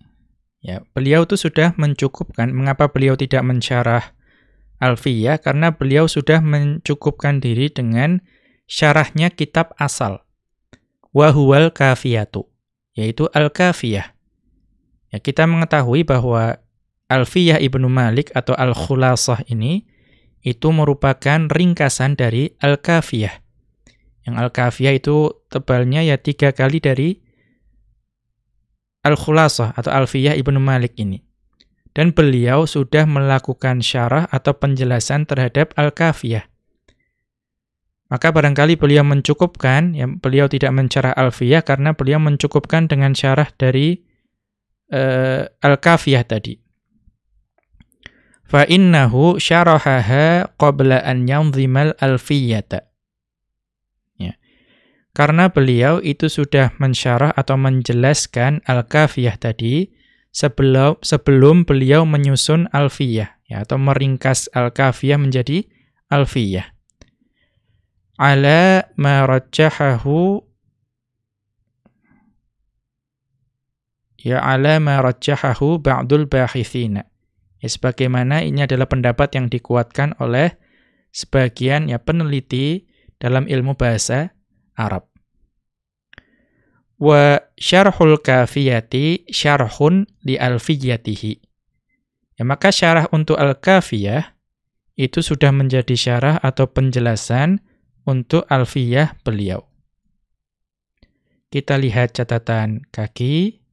Ya, beliau itu sudah mencukupkan. Mengapa beliau tidak mensyarah alfiyah? Karena beliau sudah mencukupkan diri dengan syarahnya kitab asal. Wa huwal kafiyatu, yaitu al-kafiyah. Ya, kita mengetahui bahwa Alfiyah Ibnu Malik atau Al-Khulasah ini itu merupakan ringkasan dari Al-Kafiyah. Yang Al-Kafiyah itu tebalnya ya 3 kali dari Al-Khulasah atau Alfiyah Ibnu Malik ini. Dan beliau sudah melakukan syarah atau penjelasan terhadap Al-Kafiyah. Maka barangkali beliau mencukupkan, ya, beliau tidak mensyarah Alfiyah karena beliau mencukupkan dengan syarah dari Al-Kafiyah tadi. Fa innahu syarahaha qabla an yanzimal alfiyata. Ya. Karena beliau itu sudah mensyarah atau menjelaskan Al-Kafiyah tadi sebelum beliau menyusun Alfiyah, ya, atau meringkas Al-Kafiyah menjadi Alfiyah. Ala ma rajjahahu ba'dul bahithina. Ya, sebagaimana ini adalah pendapat yang dikuatkan oleh sebagian ya peneliti dalam ilmu bahasa Arab. Wa syarhul kafiyati syarhun li alfiyatihi. Ya, maka syarah untuk Al-Kafiyah itu sudah menjadi syarah atau penjelasan untuk Alfiyah beliau. Kita lihat catatan kaki.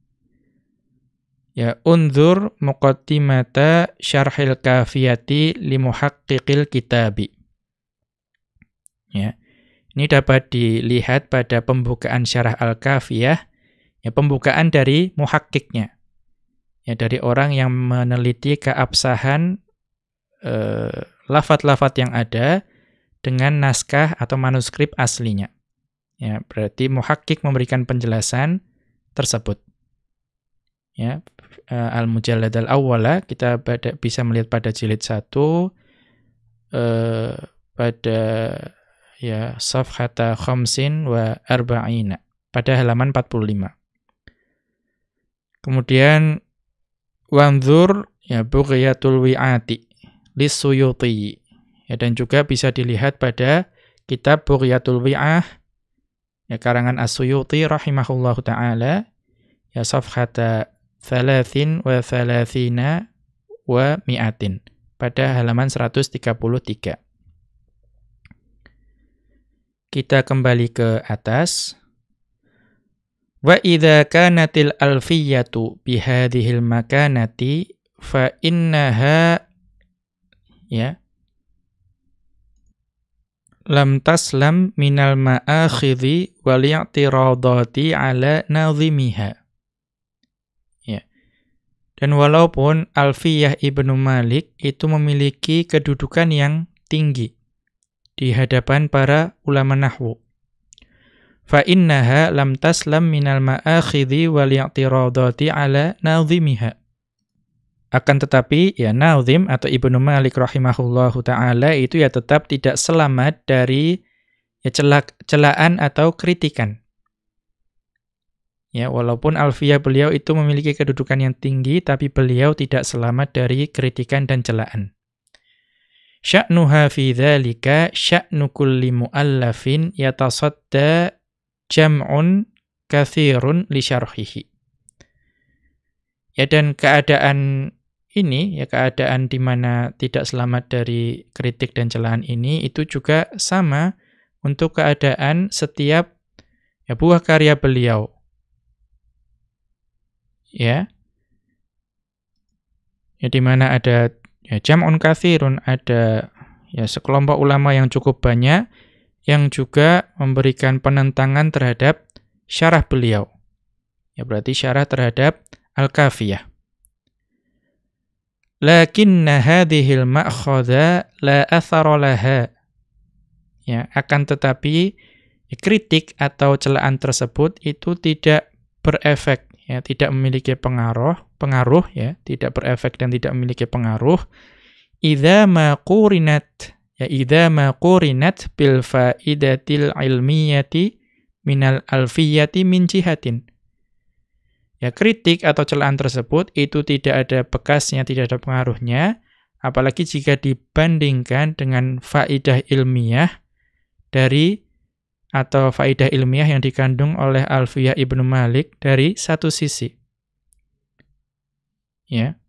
Ya, unzur muqaddimata syarhil kafiyati li muhaqqiqil kitabi. Ya. Ini dapat dilihat pada pembukaan syarah Al-Kafiyah, ya, pembukaan dari muhakkiknya. Ya, dari orang yang meneliti keabsahan lafaz-lafaz yang ada dengan naskah atau manuskrip aslinya. Ya, berarti muhakkik memberikan penjelasan tersebut. Ya, Al-Mujallad al-Awwala kita bisa melihat pada jilid 1 pada ya safhata khamsin wa arba'ina pada halaman 45. Kemudian wanzur ya Bughiyatul Wi'ati lis-Suyuti. Ya, dan juga bisa dilihat pada kitab Bughiyatul Wi'ah ya karangan As-Suyuti rahimahullahu taala ya safhata 33 wa mi'atin pada halaman 133. Kita kembali ke atas. Wa idza kanatil alfiyatu bihadhil makanati fa innaha ya lam taslam minal ma'akhidhi wal i'tiradati ala nazimiha. Dan walaupun Alfiyah Ibnu Malik itu memiliki kedudukan yang tinggi di hadapan para ulama nahwu, fa innaha lam taslam minal ma'akhidhi wal i'tiradati ala nazimiha. Akan tetapi ya nazim atau Ibnu Malik rahimahullahu taala itu ya tetap tidak selamat dari ya celaan atau kritikan. Ya, walaupun Alfiyah beliau itu memiliki kedudukan yang tinggi, tapi beliau tidak selamat dari kritikan dan celaan. Sya'nuha fi dzalika sya'nu kulli mu'allafin yatasadda jam'un katsirun li syarhihi. Ya, dan keadaan ini, ya keadaan di mana tidak selamat dari kritik dan celaan ini, itu juga sama untuk keadaan setiap ya buah karya beliau. Ya, di mana ada ya jam'un katsirun, ada ya sekelompok ulama yang cukup banyak yang juga memberikan penentangan terhadap syarah beliau. Ya, berarti syarah terhadap Al-Kafiyah. Lakinna hadhil ma'khadha la athara laha. Ya, akan tetapi kritik atau celaan tersebut itu tidak berefek, ya, tidak memiliki pengaruh ya, tidak berefek dan tidak memiliki pengaruh idza ma qurinat bil faidatil ilmiyati minal alfiyati min jihatin. Ya, kritik atau celaan tersebut itu tidak ada bekasnya, tidak ada pengaruhnya, apalagi jika dibandingkan dengan faidah ilmiah atau faidah ilmiah yang dikandung oleh Alfiyah Ibnu Malik dari satu sisi. Ya.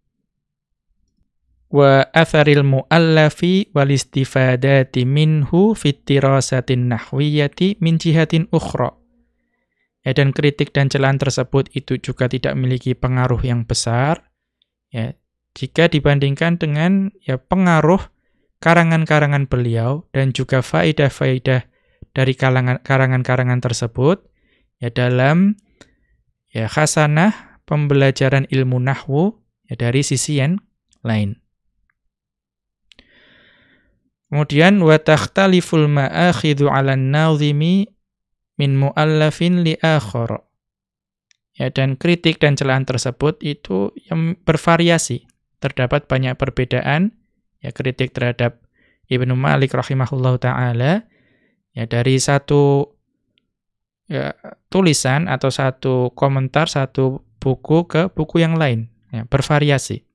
wa atharil mu'allafi wal istifadati minhu fit tirasatin nahwiyati min jihatin ukhra. Ya, dan kritik dan celaan tersebut itu juga tidak memiliki pengaruh yang besar ya jika dibandingkan dengan ya pengaruh karangan-karangan beliau dan juga faedah-faedah dari karangan-karangan tersebut ya dalam ya khasanah pembelajaran ilmu nahwu ya dari sisi yang lain. Kemudian wa takhtaliful ma'akhidhu 'alan nazimi min mu'allafin li akhar. Ya, dan kritik dan celaan tersebut itu yang bervariasi. Terdapat banyak perbedaan ya kritik terhadap Ibnu Malik rahimahullahu taala ya dari satu ya, tulisan atau satu komentar satu buku ke buku yang lain ya, bervariasi.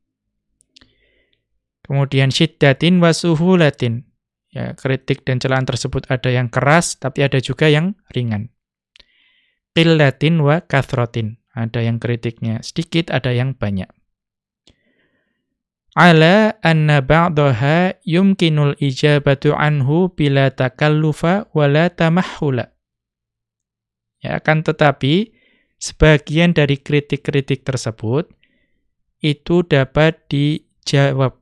Kemudian syiddatin wa suhulatin. Ya, kritik dan celaan tersebut ada yang keras tapi ada juga yang ringan. Qillatin wa kathratin. Ada yang kritiknya sedikit, ada yang banyak. Ala anna ba'daha yumkinul ijabatu anhu bila takallufa wala tamahhula. Ya, akan tetapi sebagian dari kritik-kritik tersebut itu dapat dijawab.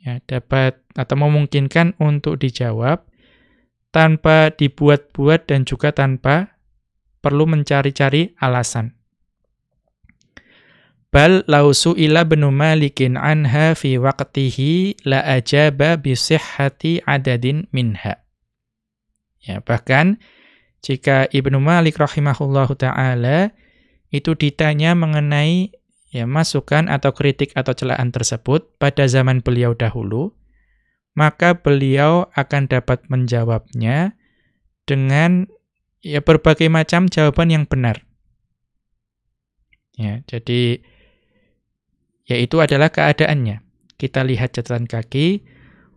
Ya, dapat atau memungkinkan untuk dijawab tanpa dibuat-buat dan juga tanpa perlu mencari-cari alasan. Bal lau su'ila Ibnu Malikin anha fi waqtihi la ajaba bi sihhati adadin minha. Ya, bahkan jika Ibnu Malik rahimahullahu taala itu ditanya mengenai ya masukan atau kritik atau celaan tersebut pada zaman beliau dahulu, maka beliau akan dapat menjawabnya dengan ya berbagai macam jawaban yang benar. Ya, jadi yaitu adalah keadaannya. Kita lihat catatan kaki,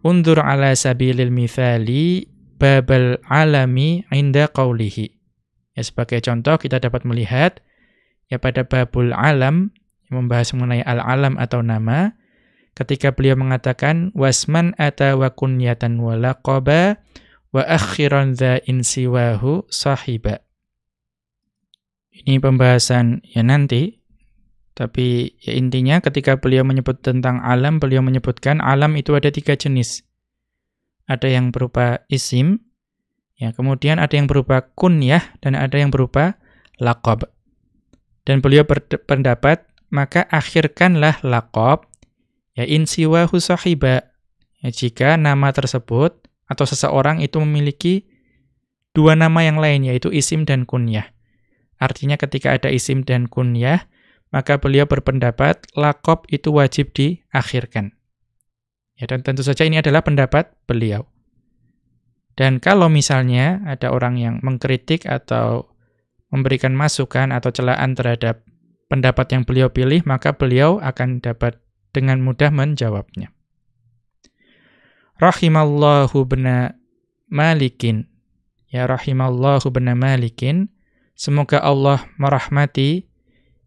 undur ala sabilil mithali babal alami inda qawlihi. Ya, sebagai contoh kita dapat melihat ya pada babul alam yang membahas mengenai al-alam atau nama, ketika beliau mengatakan wasman ata wa kunyatan wa laqaba wa akhiran dha insiwahu sahiba. Ini pembahasan ya nanti. Tapi ya intinya ketika beliau menyebut tentang alam, beliau menyebutkan alam itu ada 3 jenis. Ada yang berupa isim, ya, kemudian ada yang berupa kunyah, dan ada yang berupa laqab. Dan beliau berpendapat, maka akhirkanlah laqab, ya insiwahu sahiba. Ya, jika nama tersebut atau seseorang itu memiliki 2 nama yang lain, yaitu isim dan kunyah. Artinya ketika ada isim dan kunyah, maka beliau berpendapat laqab itu wajib diakhirkan. Ya, dan tentu saja ini adalah pendapat beliau. Dan kalau misalnya ada orang yang mengkritik atau memberikan masukan atau celaan terhadap pendapat yang beliau pilih, maka beliau akan dapat dengan mudah menjawabnya. Rahimallahu ibna Malikin. Ya, rahimallahu ibna Malikin. Semoga Allah merahmati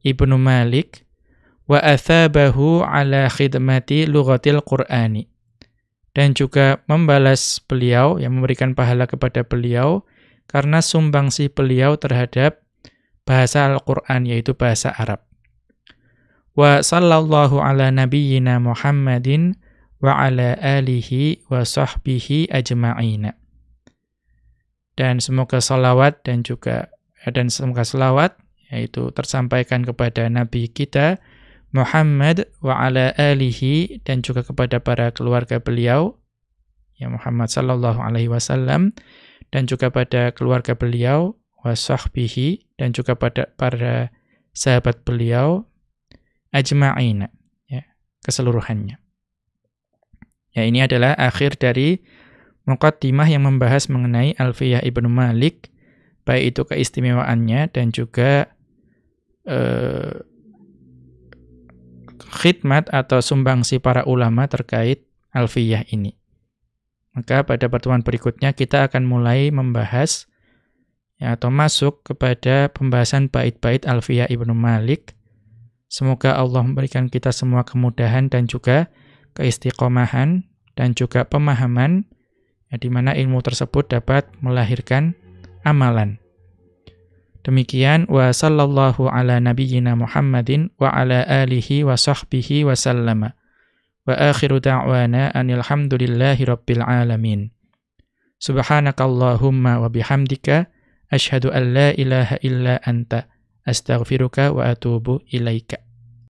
Ibnu Malik wa athabahu ala khidmati lughatil Qur'ani, dan juga membalas beliau, yang memberikan pahala kepada beliau karena sumbangsi beliau terhadap bahasa Al-Qur'an, yaitu bahasa Arab. Wa sallallahu ala nabiyyina Muhammadin wa ala alihi wa sahbihi ajma'ina. Dan semoga salawat dan semoga salawat yaitu tersampaikan kepada Nabi kita Muhammad wa ala alihi, dan juga kepada para keluarga beliau ya Muhammad sallallahu alaihi wasallam, dan juga pada keluarga beliau wa sahbihi, dan juga pada para sahabat beliau ajma'ina, ya, keseluruhannya. Ya, ini adalah akhir dari muqaddimah yang membahas mengenai Alfiyah Ibnu Malik, baik itu keistimewaannya dan juga khidmat atau sumbangsi para ulama terkait Alfiyah ini. Maka pada pertemuan berikutnya kita akan mulai membahas ya, atau masuk kepada pembahasan bait-bait Alfiyah Ibnu Malik. Semoga Allah memberikan kita semua kemudahan dan juga keistiqomahan, dan juga pemahaman, ya, di mana ilmu tersebut dapat melahirkan amalan. Demikian, wa sallallahu ala nabiyyina Muhammadin wa ala alihi wa sahbihi wa sallama. Wa akhiru da'wana anil hamdulillahi rabbil alamin. Subhanakallahumma wa bihamdika asyhadu an la ilaha illa anta astaghfiruka wa atubu ilaika.